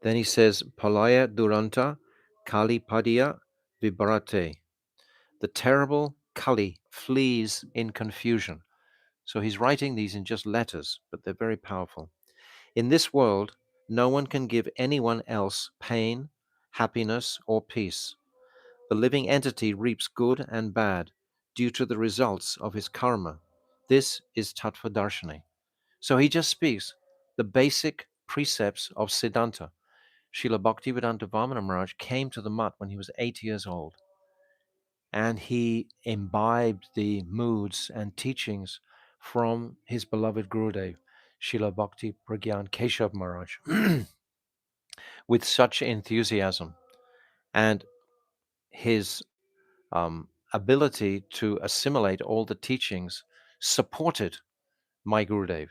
Then he says, Palaya Duranta Kali Padya Vibrate. The terrible Kali flees in confusion. So he's writing these in just letters, but they're very powerful. In this world, no one can give anyone else pain, happiness, or peace. The living entity reaps good and bad due to the results of his karma. This is Tattva Darshani. So he just speaks the basic precepts of Siddhanta. Srila Bhaktivedanta Vamana Maharaj came to the mutt when he was 8 years old, and he imbibed the moods and teachings from his beloved Gurudev, Srila Bhakti Pragyan Keshav Maharaj, with such enthusiasm. And his ability to assimilate all the teachings supported my Gurudev,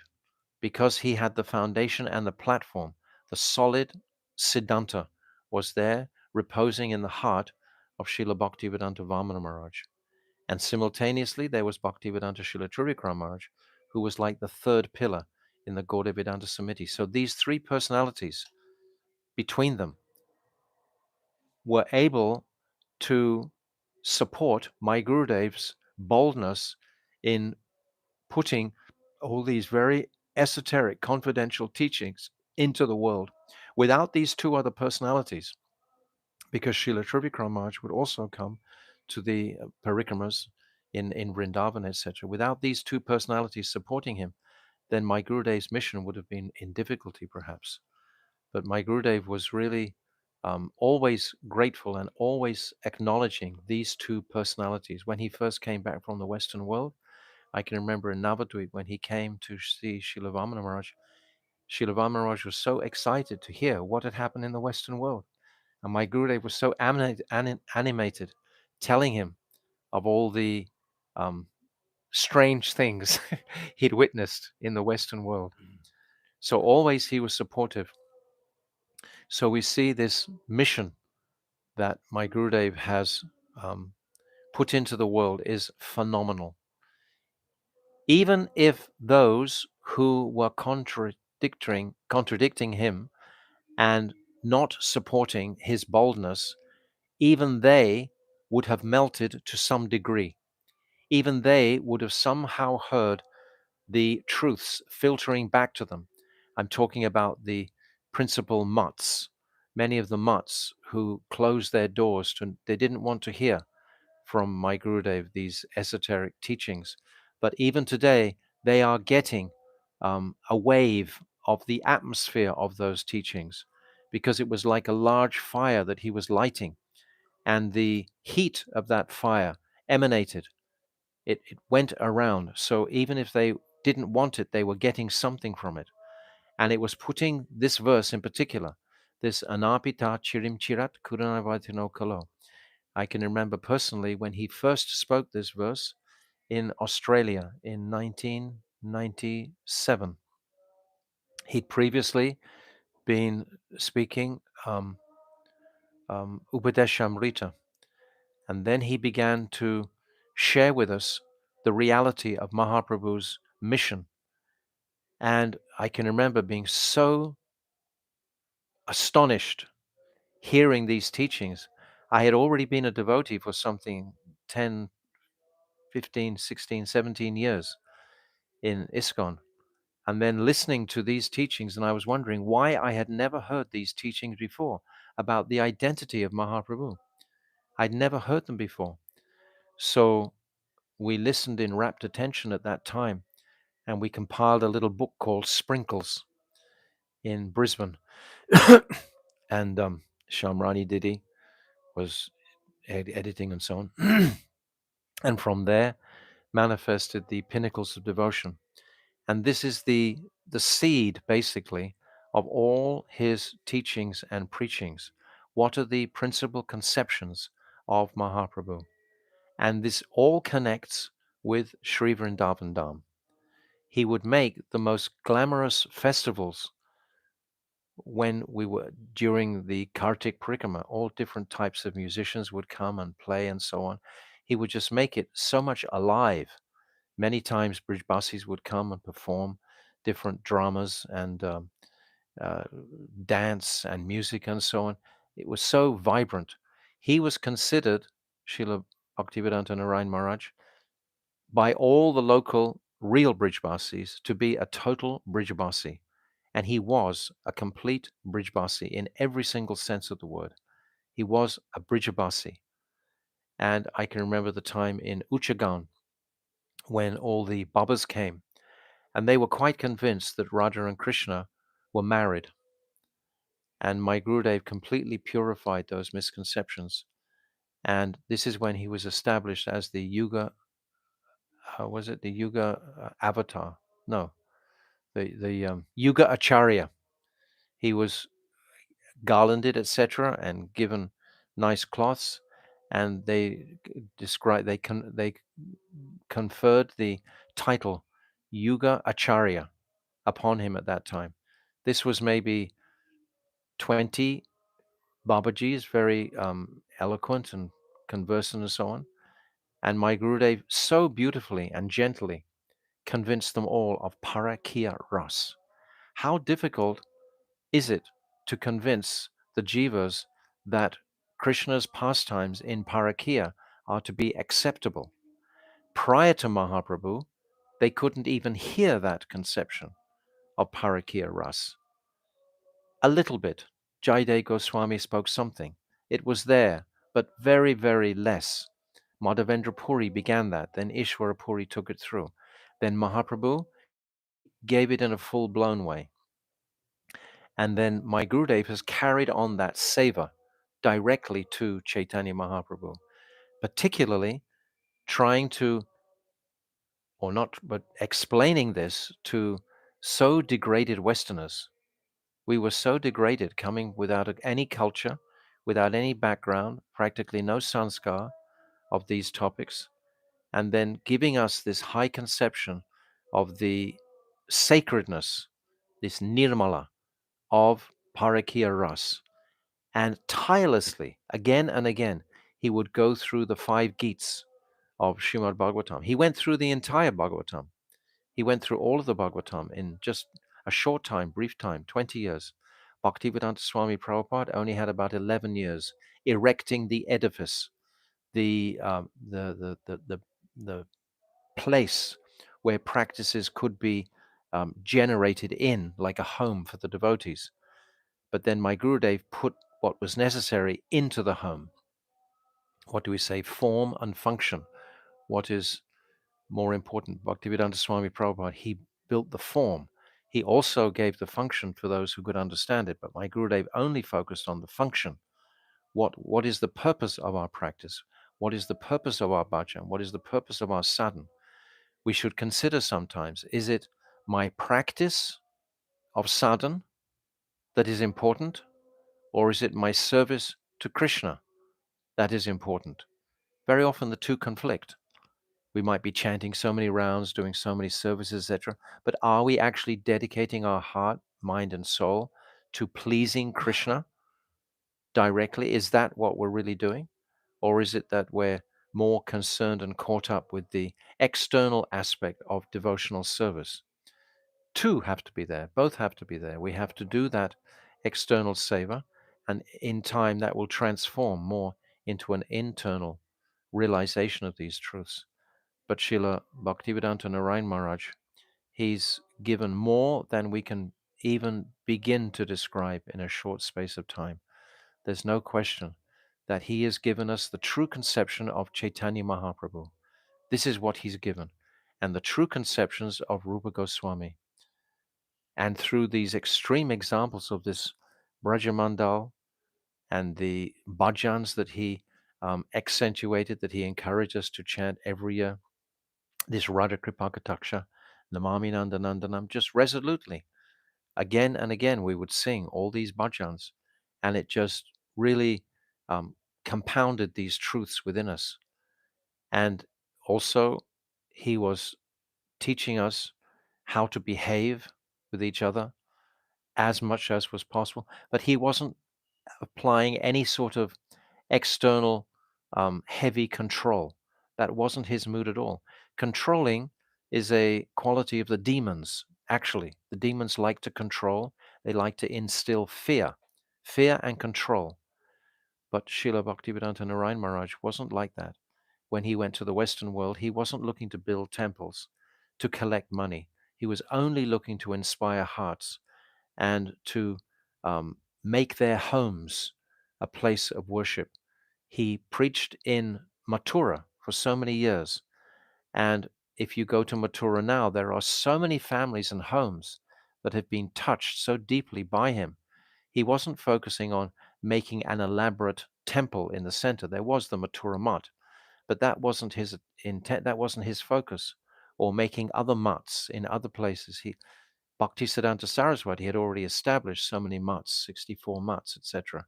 because he had the foundation and the platform. The solid Siddhanta was there, reposing in the heart of Srila Bhaktivedanta Vamana Maharaj. And simultaneously, there was Bhaktivedanta Srila Trivikram Maharaj, who was like the third pillar in the Gaudiya Vedanta Samiti. So these three personalities between them were able to support my Gurudev's boldness in putting all these very esoteric, confidential teachings into the world. Without these two other personalities, because Srila Trivikram Maharaj would also come to the parikramas in Vrindavan, etc. Without these two personalities supporting him, then my Gurudev's mission would have been in difficulty, perhaps. But my Gurudev was really always grateful and always acknowledging these two personalities. When he first came back from the Western world, I can remember in Navadvip when he came to see Srila Vaman Maharaj, Srila Vaman Maharaj was so excited to hear what had happened in the Western world. And my Gurudev was so animated, telling him of all the um, strange things he'd witnessed in the Western world. So always he was supportive. So we see this mission that my Gurudev has put into the world is phenomenal. Even if those who were contradicting him and not supporting his boldness, even they would have melted to some degree. Even they would have somehow heard the truths filtering back to them. I'm talking about the principal mutts, many of the mutts who closed their doors they didn't want to hear from my Gurudev these esoteric teachings. But even today, they are getting a wave of the atmosphere of those teachings, because it was like a large fire that he was lighting, and the heat of that fire emanated. It went around. So even if they didn't want it, they were getting something from it. And it was putting this verse in particular, this Anapita Chirim Chirat Kuranavatino Kalo. I can remember personally when he first spoke this verse in Australia in 1997. He'd previously been speaking Upadeshamrita, and then he began to share with us the reality of Mahaprabhu's mission. And I can remember being so astonished hearing these teachings. I had already been a devotee for something 10, 15, 16, 17 years in ISKCON. And then listening to these teachings, and I was wondering why I had never heard these teachings before about the identity of Mahaprabhu. I'd never heard them before. So we listened in rapt attention at that time, and we compiled a little book called Sprinkles in Brisbane. And Shamrani Didi was editing and so on. And from there manifested the Pinnacles of Devotion. And this is the seed, basically, of all his teachings and preachings. What are the principal conceptions of Mahaprabhu? And this all connects with Sri Vrindavan Dham. He would make the most glamorous festivals when we were during the Kartik Parikrama. All different types of musicians would come and play and so on. He would just make it so much alive. Many times Brijbasis would come and perform different dramas and uh, dance and music and so on. It was so vibrant. He was considered, Srila Bhaktivedanta Narayan Maharaj, by all the local real Brijbasis to be a total Brijbasi. And he was a complete Brijbasi in every single sense of the word. He was a Brijbasi. And I can remember the time in Uchagan when all the Babas came, and they were quite convinced that Radha and Krishna were married. And my Gurudev completely purified those misconceptions. And this is when he was established as the Yuga, was it the Yuga avatar? No, the Yuga Acharya. He was garlanded, etc., and given nice cloths, and they conferred the title Yuga Acharya upon him at that time. This was maybe 20 Babaji is very eloquent and conversant and so on. And my Gurudev so beautifully and gently convinced them all of Parakya Ras. How difficult is it to convince the jivas that Krishna's pastimes in Parakya are to be acceptable? Prior to Mahaprabhu, they couldn't even hear that conception of Parakya Ras. A little bit. Jaydev Goswami spoke something. It was there, but very, very less. Madhavendra Puri began that, then Ishwara Puri took it through. Then Mahaprabhu gave it in a full-blown way. And then my Gurudev has carried on that seva directly to Chaitanya Mahaprabhu, particularly trying to, or not, but explaining this to so degraded Westerners. We were so degraded, coming without any culture, without any background, practically no sanskar of these topics, and then giving us this high conception of the sacredness, this nirmala of Parakya Ras. And tirelessly, again and again, he would go through the 5 Gits of Srimad Bhagavatam. He went through the entire Bhagavatam. He went through all of the Bhagavatam in just a short time, brief time, 20 years. Bhaktivedanta Swami Prabhupada only had about 11 years erecting the edifice, the place where practices could be generated in, like a home for the devotees. But then my Gurudev put what was necessary into the home. What do we say? Form and function. What is more important? Bhaktivedanta Swami Prabhupada, he built the form. He also gave the function for those who could understand it. But my Gurudev only focused on the function. What is the purpose of our practice? What is the purpose of our bhajan? What is the purpose of our sadhana? We should consider sometimes, is it my practice of sadhana that is important, or is it my service to Krishna that is important? Very often the two conflict. We might be chanting so many rounds, doing so many services, etc. But are we actually dedicating our heart, mind, and soul to pleasing Krishna directly? Is that what we're really doing? Or is it that we're more concerned and caught up with the external aspect of devotional service? Two have to be there. Both have to be there. We have to do that external seva, and in time that will transform more into an internal realization of these truths. But Srila Bhaktivedanta Narayan Maharaj, he's given more than we can even begin to describe in a short space of time. There's no question that he has given us the true conception of Chaitanya Mahaprabhu. This is what he's given, and the true conceptions of Rupa Goswami. And through these extreme examples of this Brajamandal and the bhajans that he accentuated, that he encouraged us to chant every year, this Radha Kripakataksha, Namami Nandanandanam, just resolutely, again and again, we would sing all these bhajans, and it just really um, compounded these truths within us. And also, he was teaching us how to behave with each other as much as was possible, but he wasn't applying any sort of external heavy control. That wasn't his mood at all. Controlling is a quality of the demons, actually. The demons like to control, they like to instill fear and control. But Srila Bhaktivedanta Narayan Maharaj wasn't like that. When he went to the Western world, he wasn't looking to build temples, to collect money. He was only looking to inspire hearts and to make their homes a place of worship. He preached in Mathura for so many years. And if you go to Mathura now, there are so many families and homes that have been touched so deeply by him. He wasn't focusing on making an elaborate temple in the center. There was the Mathura Mutt, but that wasn't his intent, that wasn't his focus, or making other mutts in other places. Bhaktisiddhanta Saraswati had already established so many mutts, 64 mutts, etc.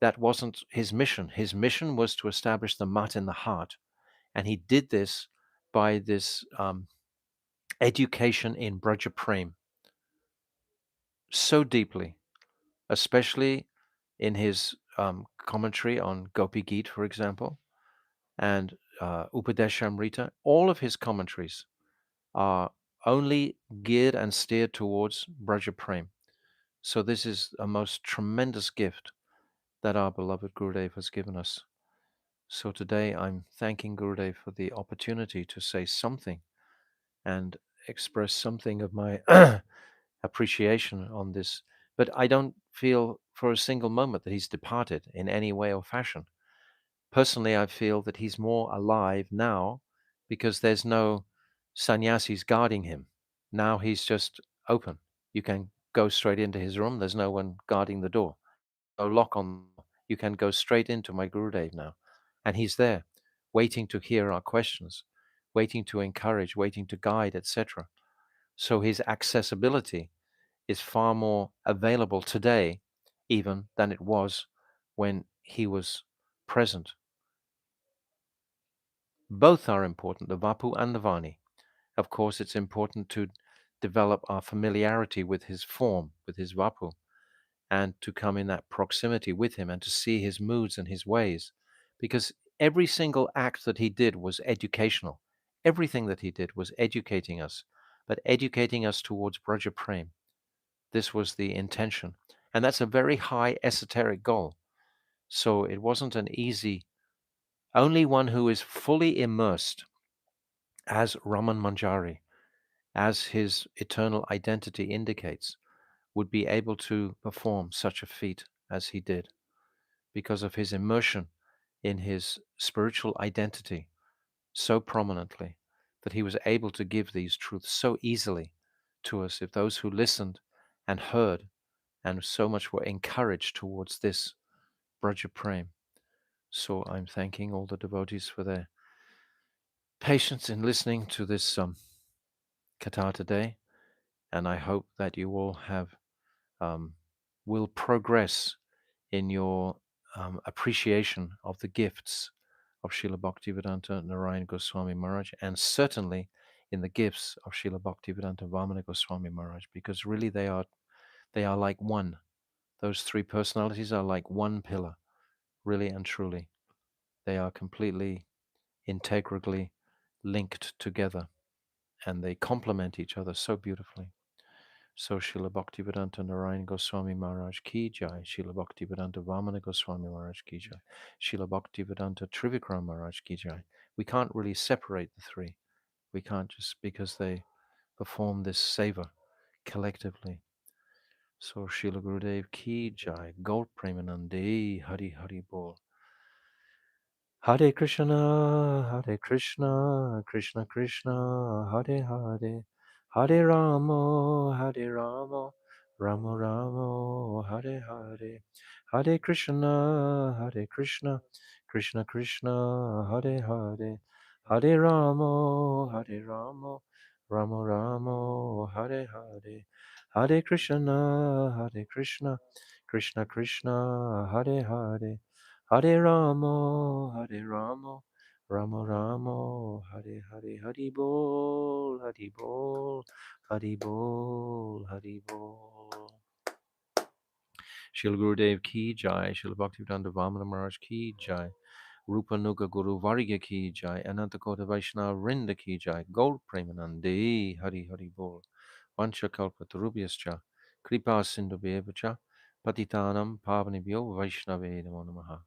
That wasn't his mission. His mission was to establish the mutt in the heart. And he did this by this education in Braja Prem so deeply, especially in his commentary on Gopi Geet, for example, and Upadeshamrita, all of his commentaries are only geared and steered towards Braja Prem. So this is a most tremendous gift that our beloved Gurudev has given us. So today I'm thanking Gurudev for the opportunity to say something and express something of my appreciation on this. But I don't feel for a single moment that he's departed in any way or fashion. Personally, I feel that he's more alive now because there's no sannyasis guarding him. Now he's just open. You can go straight into his room. There's no one guarding the door. No lock on. You can go straight into my Gurudev now. And he's there, waiting to hear our questions, waiting to encourage, waiting to guide, etc. So his accessibility is far more available today even than it was when he was present. Both are important, the Vapu and the Vani. Of course, it's important to develop our familiarity with his form, with his Vapu, and to come in that proximity with him and to see his moods and his ways. Because every single act that he did was educational. Everything that he did was educating us, but educating us towards Braja Prem. This was the intention. And that's a very high esoteric goal. So it wasn't an easy, only one who is fully immersed as Raman Manjari, as his eternal identity indicates, would be able to perform such a feat as he did because of his immersion in his spiritual identity so prominently that he was able to give these truths so easily to us if those who listened and heard and so much were encouraged towards this Braja Prem. So I'm thanking all the devotees for their patience in listening to this Katha today, and I hope that you all have will progress in your appreciation of the gifts of Srila Bhaktivedanta Narayan Goswami Maharaj, and certainly in the gifts of Srila Bhaktivedanta Vamana Goswami Maharaj, because really they are like one. Those three personalities are like one pillar, really and truly. They are completely integrally linked together, and they complement each other so beautifully. So Srila Bhaktivedanta Narayan Goswami Maharaj ki jai, Srila Bhaktivedanta Vamana Goswami Maharaj ki jai, Srila Bhaktivedanta Trivikram Maharaj ki jai. We can't really separate the three. We can't, just because they perform this seva collectively. So Srila Gurudev ki jai, Gaur Premanande, Hari Hari Bol. Hare Krishna, Krishna Krishna, Hare Hare, Hare Rama, Rama Rama, Hare Hare, Hare Krishna, Krishna Krishna, Hare Hare, Hare Rama, Rama Rama, Hare Hare, Hare Krishna, Krishna Krishna, Hare Hare. Hare Rama, Rama Rama, Hare Hare, Hari Bol, Hari Bol, Hari Bol, Hari Bol. Shil Gurudev ki jai, Shil Bhaktivedanta Vamana Maharaj ki jai, Rupa Nuga Guru Varga ki jai, Ananta Kota Vaishnava Rinda ki jai, Gaur Premanande, Hari Hari Bol, Vancha Kalpa Tarubhyascha, Kripa Sindhu Bevacha, Patitanam Pavanibhyo Vaishnave Namo Namaha.